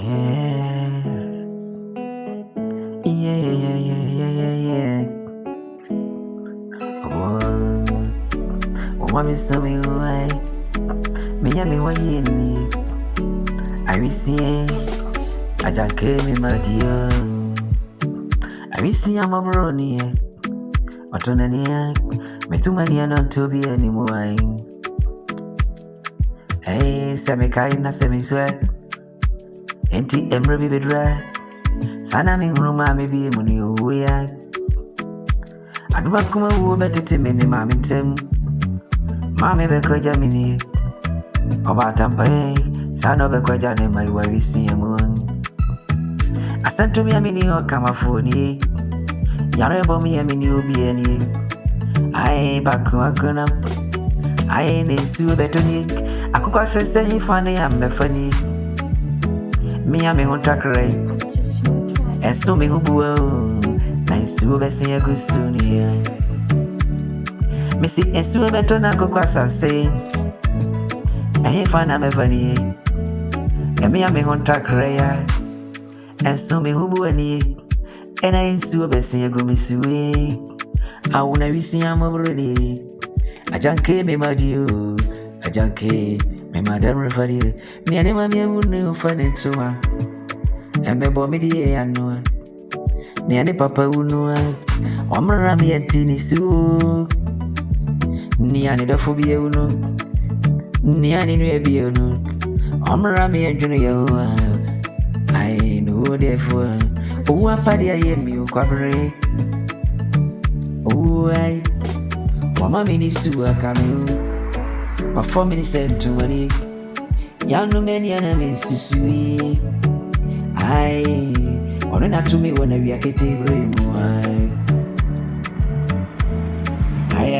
Yeah. Oh, what is so me why? Me ya me why ni? I receive. I just came in my dear. I receive I'm a brony. What on any me too many not to be anymore. Hey, semi kind, semi sweat. Enti emre bi bedra. Sana mi huruma mi bi muni uya. Aduba kuma uo betete mini mami tem. Mami beko jamini. Oba tampai. Sana beko jane mai warisi emu. Asantu mi amini o kama foni. Yarebo mi amini ubi eni. Ai baku akuna. Ai nesu betoni. Akukwa sese hifani ya mefani. Mi ame huntakre. Esu mi hubuo. Na isu besi ya gusunia. Misi esu betona kukwa sase. Hifana mefani. Mi ame huntakre ya. Esu mi hubuo ni. Ena isu besi ya gumisuwe. Auna wisi ya mabroni. Ajanke me madio. Ajanke me madam refari. Ni ane mami ya mune ufane tuma. Embe bomi diye anua. Ni ane papa unua. Omra mi yentini su. Ni ane dafubi ya unu. Ni ane nuebi ya unu. Omra mi yentini ya ua. Ai nuhu defua. Uwa padi ya yemi ukwabre. Uwai. Wama mini suwa kamiu. Wafo mini sentu wani. Yanu meni anami susui. Ai. Ono natumi wana wiyakete bremu. Ai.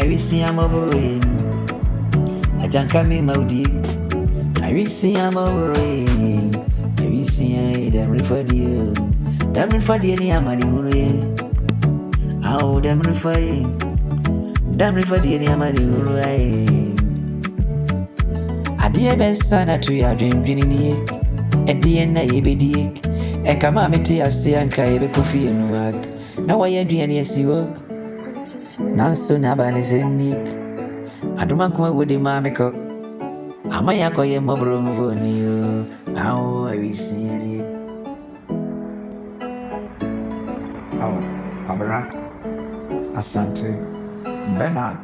I wisi ya mabore. Ajankami maudi. I wisi ya mabore. I wisi ya damri fadiyo. Damri fadiyo ni amani ure. Au damri fadiyo. Damn if I did amadu right. Adia besa na tu ya dream ni. Edi na yebedi. E kama meti ase anka ebe kofi enuak. Na wa yedua esi work. Nanso na ba ne senik. Aduma ko wodi ma meko. Amaya ko ye mobro mvoni yo. Awo awisi ni. Awo, Abra Asante. BENARD